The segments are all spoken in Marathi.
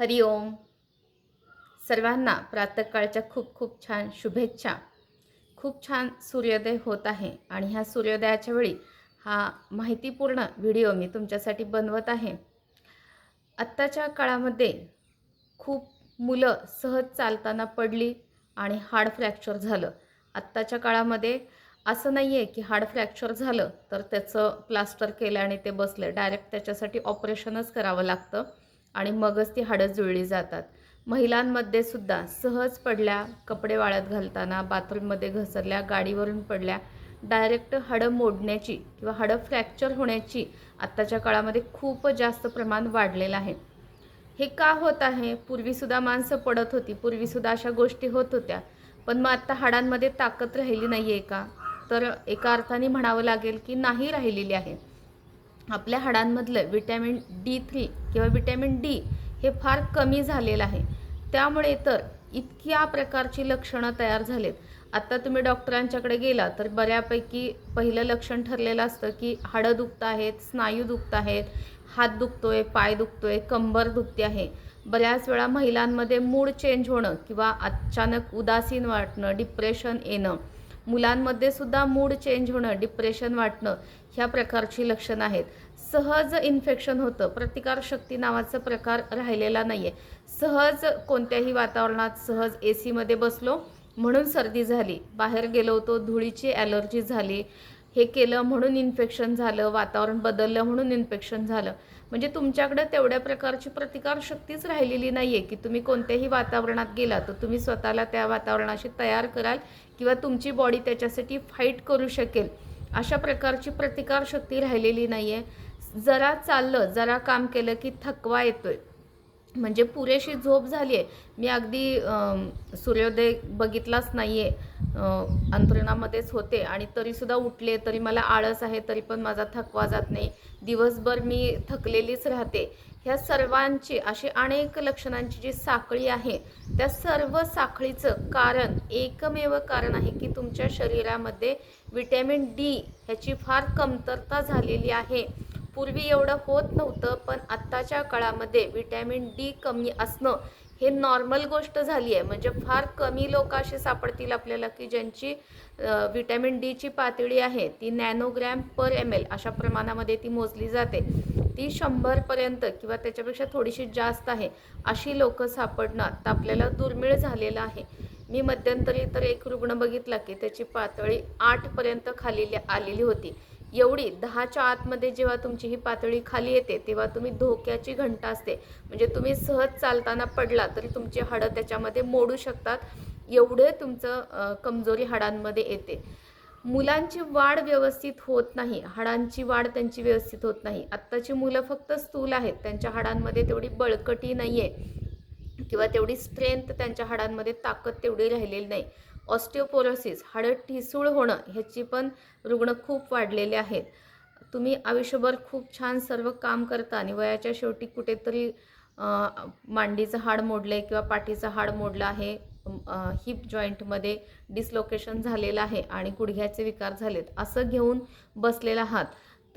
हरि ओम. सर्वांना प्रातःकाळच्या खूप खूप छान शुभेच्छा. खूप छान सूर्योदय होत आहे आणि ह्या सूर्योदयाच्या वेळी हा माहितीपूर्ण व्हिडिओ मी तुमच्यासाठी बनवत आहे. आत्ताच्या काळामध्ये खूप मुलं सहज चालताना पडली आणि हाड फ्रॅक्चर झालं. आत्ताच्या काळामध्ये असं नाही आहे की हाड फ्रॅक्चर झालं तर त्याचं प्लास्टर केलं आणि ते बसलं. डायरेक्ट त्याच्यासाठी ऑपरेशनच करावं लागतं आणि मगच ती हाडं जुळली जातात. महिलांमध्ये सुद्धा सहज पडल्या, कपडे वाळत घालताना, बाथरूममध्ये घसरल्या, गाडीवरून पडल्या, डायरेक्ट हाडं मोडण्याची किंवा हाडं फ्रॅक्चर होण्याची आत्ताच्या काळामध्ये खूप जास्त प्रमाण वाढलेलं आहे. हे का होत आहे? पूर्वीसुद्धा माणसं पडत होती, पूर्वीसुद्धा अशा गोष्टी होत होत्या. पण मग आता हाडांमध्ये ताकद राहिली नाही आहे का? तर एका अर्थाने म्हणावं लागेल की नाही राहिलेली आहे. आपल्या हाडांमधलं विटॅमिन D3 किंवा विटॅमिन डी हे फार कमी झालेलं आहे. त्यामुळे तर इतक्या प्रकारची लक्षणं तयार झालेत. आता तुम्ही डॉक्टरांच्याकडे गेला तर बऱ्यापैकी पहिलं लक्षण ठरलेलं असतं की हाडं दुखत आहेत, स्नायू दुखत आहेत, हात दुखतोय, पाय दुखतोय, कंबर दुखते आहे. बऱ्याच वेळा महिलांमध्ये मूड चेंज होणं किंवा अचानक उदासीन वाटणं, डिप्रेशन येणं, मुलांमध्ये सुद्धा मूड चेंज होणं, डिप्रेशन वाटणं ह्या प्रकारची लक्षणं आहेत. सहज इन्फेक्शन होतं, प्रतिकारशक्ती नावाचा प्रकार राहिलेला नाही आहे. सहज कोणत्याही वातावरणात सहज AC मध्ये बसलो म्हणून सर्दी झाली, बाहेर गेलो होतो धुळीची ॲलर्जी झाली, हे केलं म्हणून इन्फेक्शन झालं, वातावरण बदललं म्हणून इन्फेक्शन झालं. म्हणजे तुमच्याकडे तेवढ्या प्रकारची प्रतिकारशक्तीच राहिलेली नाही आहे की तुम्ही कोणत्याही वातावरणात गेला तर तुम्ही स्वतःला त्या वातावरणाशी तयार कराल किंवा तुमची बॉडी त्याच्यासाठी फाईट करू शकेल. अशा प्रकारची प्रतिकारशक्ती राहिलेली नाही आहे. जरा चाललं, जरा काम केलं की थकवा येतोय. म्हणजे पुरेशी झोप झाली आहे. मी अगदी सूर्योदय बघितलाच नाही आहे, अंथरुणामध्येच होते आणि तरीसुद्धा उठले तरी मला आळस आहे, तरी पण माझा थकवा जात नाही. दिवसभर मी थकलेलीच राहते. ह्या सर्वांची अशी अनेक लक्षणांची जी साखळी आहे, त्या सर्व साखळीचं कारण एकमेव कारण आहे की तुमच्या शरीरामध्ये विटॅमिन डी ह्याची फार कमतरता झालेली आहे. पूर्वी एवढं होत नव्हतं, पण आत्ताच्या काळामध्ये विटॅमिन डी कमी असणं हे नॉर्मल गोष्ट झाली आहे. म्हणजे फार कमी लोक असे सापडतील आपल्याला की ज्यांची विटॅमिन डीची पातळी आहे ती नॅनोग्रॅम पर ml अशा प्रमाणामध्ये ती मोजली जाते. ती 100पर्यंत किंवा त्याच्यापेक्षा थोडीशी जास्त आहे. अशी लोक सापडणं आता आपल्याला दुर्मिळ झालेलं आहे. मी मध्यंतरी तर एक रुग्ण बघितला की त्याची पातळी 8पर्यंत खाली आलेली होती. एवढी 10च्या आतमध्ये जेव्हा तुमची ही पातळी खाली येते तेव्हा तुम्ही धोक्याची घंटा असते. म्हणजे तुम्ही सहज चालताना पडला तरी तुमची हाडं त्याच्यामध्ये मोडू शकतात, एवढे तुमचं कमजोरी हाडांमध्ये येते. मुलांची वाढ व्यवस्थित होत नाही, हाडांची वाढ त्यांची व्यवस्थित होत नाही. आत्ताची मुलं फक्त स्थूल आहेत, त्यांच्या हाडांमध्ये तेवढी बळकटी नाही आहे किंवा तेवढी स्ट्रेंथ त्यांच्या हाडांमध्ये ताकद तेवढी राहिलेली नाही. ऑस्टिओपोरोसिस, हाडं ठिसूळ होणं ह्याची पण रुग्ण खूप वाढलेले आहेत. तुम्ही आयुष्यभर खूप छान सर्व काम करता आणि वयाच्या शेवटी कुठेतरी मांडीचं हाड मोडलं आहे किंवा पाठीचं हाड मोडलं आहे, हिप जॉईंटमध्ये डिसलोकेशन झालेलं आहे आणि गुडघ्याचे विकार झालेत, असं घेऊन बसलेला आहात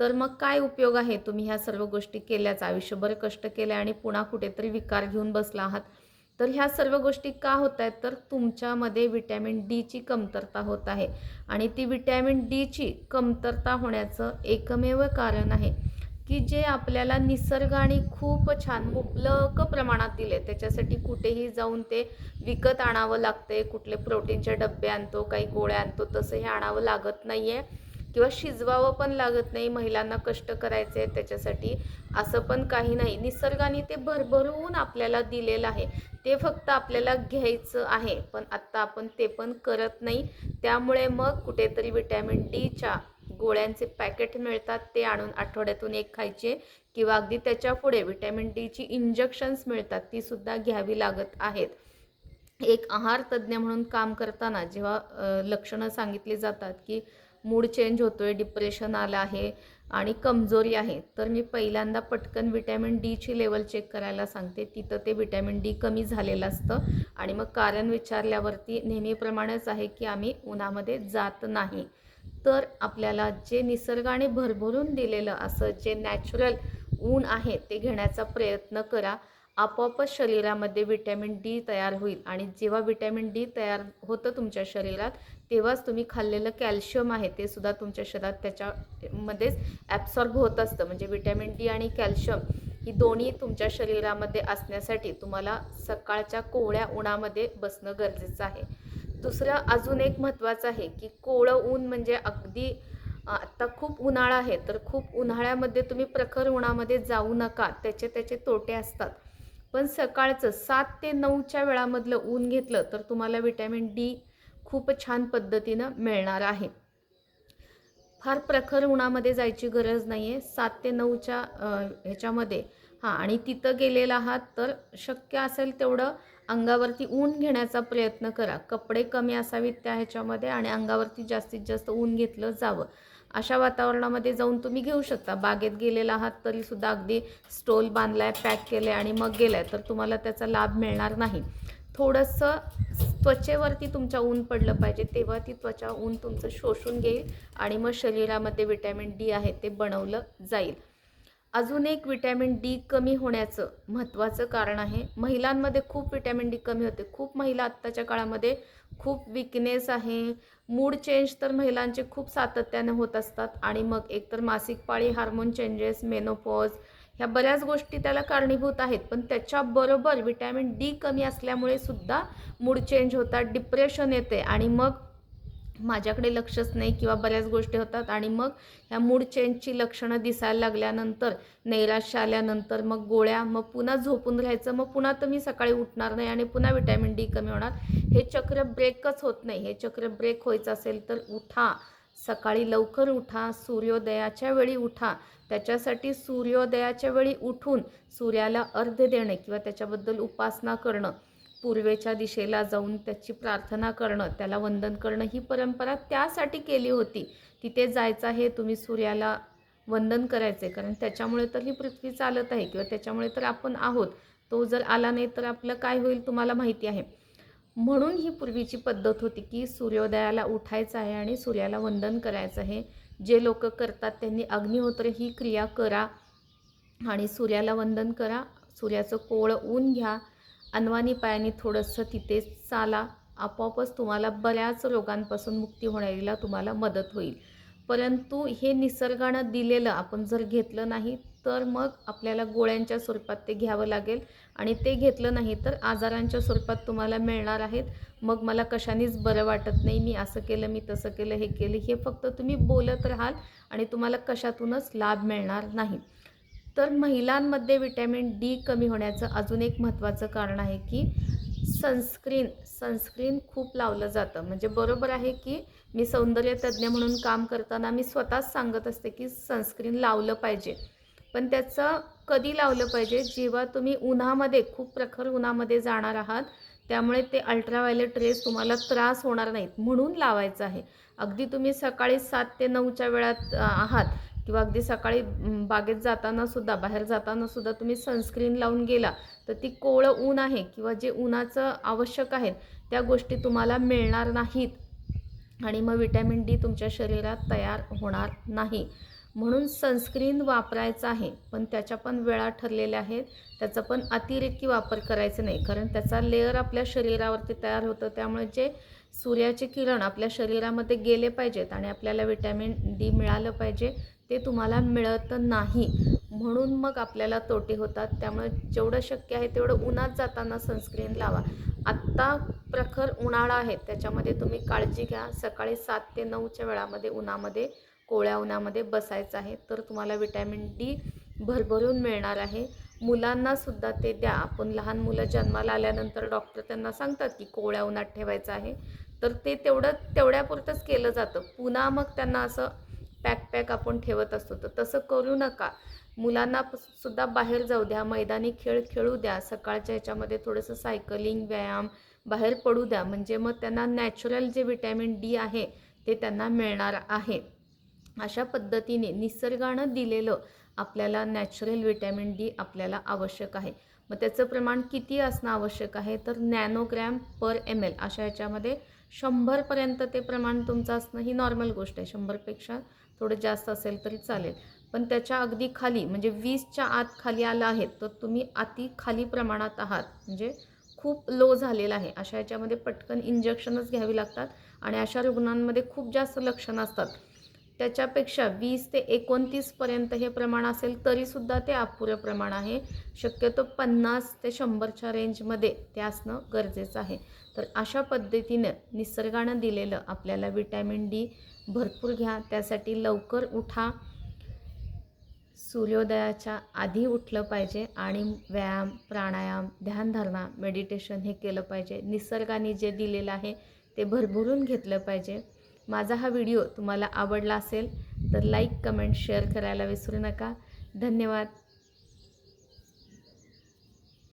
तर मग काय उपयोग आहे? तुम्ही ह्या सर्व गोष्टी केल्याच, आयुष्यभर कष्ट केले आणि पुन्हा कुठेतरी विकार घेऊन बसला आहात. तर ह्या सर्व गोष्टी का होत आहेत? तर तुमच्यामध्ये विटॅमिन डीची कमतरता होत आहे आणि ती विटॅमिन डीची कमतरता होण्याचं एकमेव कारण आहे की जे आपल्याला निसर्गाने खूप छान मुबलक प्रमाणात दिले. त्याच्यासाठी कुठेही जाऊन ते विकत आणावं लागते, कुठले प्रोटीनचे डबे आणतो, काही गोळ्या आणतो, तसं हे आणावं लागत नाही आहे किंवा शिजवावं पण लागत नाही, महिलांना कष्ट करायचे आहेत त्याच्यासाठी, असं पण काही नाही. निसर्गाने ते भरभरून आपल्याला दिलेलं आहे, ते फक्त आपल्याला घ्यायचं आहे. पण आत्ता आपण ते पण करत नाही. त्यामुळे मग कुठेतरी विटॅमिन डीच्या गोळ्यांचे पॅकेट मिळतात, ते आणून आठवड्यातून एक खायचे किंवा अगदी त्याच्या पुढे विटॅमिन डीची इंजेक्शन्स मिळतात, ती सुद्धा घ्यावी लागत आहेत. एक आहार तज्ज्ञ म्हणून काम करताना जेव्हा लक्षणं सांगितली जातात की मूड चेंज होतोय, डिप्रेशन आलं आहे आणि कमजोरी आहे, तर मी पहिल्यांदा पटकन विटॅमिन डीची लेवल चेक करायला सांगते. तिथं ते विटॅमिन डी कमी झालेलं असतं आणि मग कारण विचारल्यावरती नेहमीप्रमाणेच आहे की आम्ही उन्हामध्ये जात नाही. तर आपल्याला जे निसर्गाने भरभरून दिलेलं असं जे नॅचरल ऊन आहे ते घेण्याचा प्रयत्न करा. आपोआपच शरीरामध्ये विटॅमिन डी तयार होईल आणि जेव्हा विटॅमिन डी तयार होतं तुमच्या शरीरात तेव्हाच तुम्ही खाल्लेलं कॅल्शियम आहे ते सुद्धा तुमच्या शरीरात त्याच्यामध्येच ॲब्सॉर्ब होत असतं. म्हणजे विटॅमिन डी आणि कॅल्शियम ही दोन्ही तुमच्या शरीरामध्ये असण्यासाठी तुम्हाला सकाळच्या कोवळ्या उन्हामध्ये बसणं गरजेचं आहे. दुसरं अजून एक महत्त्वाचं आहे की कोवळं ऊन म्हणजे अगदी आत्ता खूप उन्हाळा आहे तर खूप उन्हाळ्यामध्ये तुम्ही प्रखर उन्हामध्ये जाऊ नका, त्याचे तोटे असतात. पण सकाळचं 7 ते 9च्या वेळामधलं ऊन घेतलं तर तुम्हाला विटॅमिन डी खूप छान पद्धतीनं मिळणार आहे. फार प्रखर उन्हामध्ये जायची गरज नाही आहे. 7 ते 9च्या ह्याच्यामध्ये आणि तिथं गेलेला आहात तर शक्य असेल तेवढं अंगावरती ऊन घेण्याचा प्रयत्न करा. कपडे कमी असावेत त्या ह्याच्यामध्ये आणि अंगावरती जास्तीत जास्त ऊन घेतलं जावं. अशा वातावरणामध्ये जाऊन तुम्ही घेऊ शकता. बागेत गेलेला आहात तरीसुद्धा अगदी स्टॉल बांधला आहे, पॅक केलं आहे आणि मग गेला आहे तर तुम्हाला त्याचा लाभ मिळणार नाही. थोडंसं त्वचेवरती तुमच्या ऊन पडलं पाहिजे, तेव्हा ती त्वचा ऊन तुमचं शोषून घेईल आणि मग शरीरामध्ये विटॅमिन डी आहे ते बनवलं जाईल. अजून एक विटॅमिन डी कमी होण्याचं महत्त्वाचं कारण आहे, महिलांमध्ये खूप विटॅमिन डी कमी होते. खूप महिला आत्ताच्या काळामध्ये खूप विकनेस आहे, मूड चेंज तर महिलांचे खूप सातत्याने होत असतात आणि मग एकतर मासिक पाळी, हार्मोन चेंजेस, मेनोपॉज ह्या बऱ्याच गोष्टी त्याला कारणीभूत आहेत. पण त्याच्याबरोबर विटॅमिन डी कमी असल्यामुळे सुद्धा मूड चेंज होतात, डिप्रेशन येते आणि मग माझ्याकडे लक्षच नाही किंवा बऱ्याच गोष्टी होतात आणि मग ह्या मूड चेंजची लक्षणं दिसायला लागल्यानंतर, नैराश्य आल्यानंतर मग गोळ्या, मग पुन्हा झोपून राहायचं, मग पुन्हा तुम्ही सकाळी उठणार नाही आणि पुन्हा विटॅमिन डी कमी होणार. हे चक्र ब्रेकच होत नाही. हे चक्र ब्रेक व्हायचं असेल तर उठा, सकाळी लवकर उठा, सूर्योदयाच्या वेळी उठा. त्याच्यासाठी सूर्योदयाच्या वेळी उठून सूर्याला अर्घ्य देणे किंवा त्याच्याबद्दल उपासना करणं, पूर्वेच्या दिशेला जाऊन त्याची प्रार्थना करणं, त्याला वंदन करणं ही परंपरा त्यासाठी केली होती. तिथे जायचं आहे, तुम्ही सूर्याला वंदन करायचे, कारण त्याच्यामुळे तर ही पृथ्वी चालत आहे किंवा त्याच्यामुळे तर आपण आहोत. तो जर आला नाही तर आपलं काय होईल तुम्हाला माहिती आहे. म्हणून ही पूर्वीची पद्धत होती की सूर्योदयाला उठायचं आहे आणि सूर्याला वंदन करायचं आहे. जे लोक करतात त्यांनी अग्निहोत्र ही क्रिया करा आणि सूर्याला वंदन करा. सूर्याचं कोवळं ऊन घ्या, अनवाणी पायाने थोडंसं तिथे चाला. आपोआपच तुम्हाला बऱ्याच रोगांपासून मुक्ती होण्याला तुम्हाला मदत होईल. परंतु हे निसर्गानं दिलेलं आपण जर घेतलं नाही तर मग आपल्याला गोळ्यांच्या स्वरूपात ते घ्यावं लागेल आणि ते घेतलं नाही तर आजारांच्या स्वरूपात तुम्हाला मिळणार आहेत. मग मला कशानेच बरं वाटत नाही, मी असं केलं, मी तसं केलं, हे केलं, हे फक्त तुम्ही बोलत राहाल आणि तुम्हाला कशातूनच लाभ मिळणार नाही. तर महिलांमध्ये विटॅमिन डी कमी होण्याचं अजून एक महत्त्वाचं कारण आहे की सनस्क्रीन खूप लावलं जातं. म्हणजे बरोबर आहे की मी सौंदर्यतज्ज्ञ म्हणून काम करताना मी स्वतःच सांगत असते की सनस्क्रीन लावलं पाहिजे. पण त्याचं कधी लावलं पाहिजे, जेव्हा तुम्ही उन्हामध्ये, खूप प्रखर उन्हामध्ये जाणार आहात, त्यामुळे ते अल्ट्राव्हायोलेट रेज तुम्हाला त्रास होणार नाहीत म्हणून लावायचं आहे. अगदी तुम्ही सकाळी 7 ते 9च्या वेळात आहात किंवा अगदी सकाळी बागेत जाताना सुद्धा, बाहेर जाताना सुद्धा तुम्ही सनस्क्रीन लावून गेला तर ती कोवळं ऊन आहे किंवा जे उन्हाचं आवश्यक आहे त्या गोष्टी तुम्हाला मिळणार नाहीत आणि मग विटॅमिन डी तुमच्या शरीरात तयार होणार नाही. म्हणून सनस्क्रीन वापरायचं आहे, पण त्याच्या पण वेळा ठरलेल्या आहेत. त्याचा पण अतिरेकी वापर करायचा नाही, कारण त्याचा लेअर आपल्या शरीरावरती तयार होतं. त्यामुळे जे सूर्याचे किरण आपल्या शरीरामध्ये गेले पाहिजेत आणि आपल्याला विटॅमिन डी मिळालं पाहिजे, ते तुम्हाला मिळत नाही. म्हणून मग आपल्याला तोटे होतात. त्यामुळे जेवढं शक्य आहे तेवढं उन्हात जाताना सनस्क्रीन लावा. आत्ता प्रखर उन्हाळा आहे, त्याच्यामध्ये तुम्ही काळजी घ्या. सकाळी 7 ते 9च्या वेळामध्ये उन्हामध्ये, कोवळ्या उन्हामध्ये बसायचं आहे, तर तुम्हाला विटॅमिन डी भरभरून मिळणार आहे. मुलांनासुद्धा ते द्या. आपण लहान मुलं जन्माला आल्यानंतर डॉक्टर त्यांना सांगतात की कोवळ्या उन्हात ठेवायचं आहे, तर ते तेवढ्यापुरतंच केलं जातं. पुन्हा मग त्यांना असं पॅक आपण ठेवत असतो, तर तसं करू नका. मुलांना सुद्धा बाहेर जाऊ द्या, मैदानी खेळ खेळू द्या. सकाळच्या ह्याच्यामध्ये थोडंसं सायकलिंग, व्यायाम, बाहेर पडू द्या. म्हणजे मग त्यांना नॅचरल जे विटॅमिन डी आहे ते त्यांना मिळणार आहे. अशा पद्धतीने निसर्गानं दिलेलं आपल्याला नॅचरल विटॅमिन डी आपल्याला आवश्यक आहे. मग त्याचं प्रमाण किती असणं आवश्यक आहे, तर नॅनोग्रॅम पर ml अशा ह्याच्यामध्ये 100पर्यंत ते प्रमाण तुमचं असणं ही नॉर्मल गोष्ट आहे. 100पेक्षा थोडं जास्त असेल तरी चालेल. पण त्याच्या अगदी खाली म्हणजे 20च्या आत खाली आलं आहे तर तुम्ही अति खाली प्रमाणात आहात, म्हणजे खूप लो झालेलं आहे. अशा याच्यामध्ये पटकन इंजेक्शनच घ्यावी लागतात आणि अशा रुग्णांमध्ये खूप जास्त लक्षणं असतात. त्याच्यापेक्षा 20 ते 29 पर्यंत हे प्रमाण असेल तरीसुद्धा ते अपुरं प्रमाण आहे. शक्यतो 50 ते 100च्या रेंजमध्ये ते असणं गरजेचं आहे. तर अशा पद्धतीनं निसर्गानं दिलेलं आपल्याला विटॅमिन डी भरपूर घ्या. त्यासाठी लवकर उठा. सूर्योदयाच्या आधी उठलं पाहिजे आणि व्यायाम, प्राणायाम, ध्यानधारणा, मेडिटेशन हे केलं पाहिजे. निसर्गाने जे दिलेलं आहे ते भरभरून घेतलं पाहिजे. माझा हा व्हिडिओ तुम्हाला आवडला असेल तर लाईक, कमेंट, शेअर करायला विसरू नका. धन्यवाद.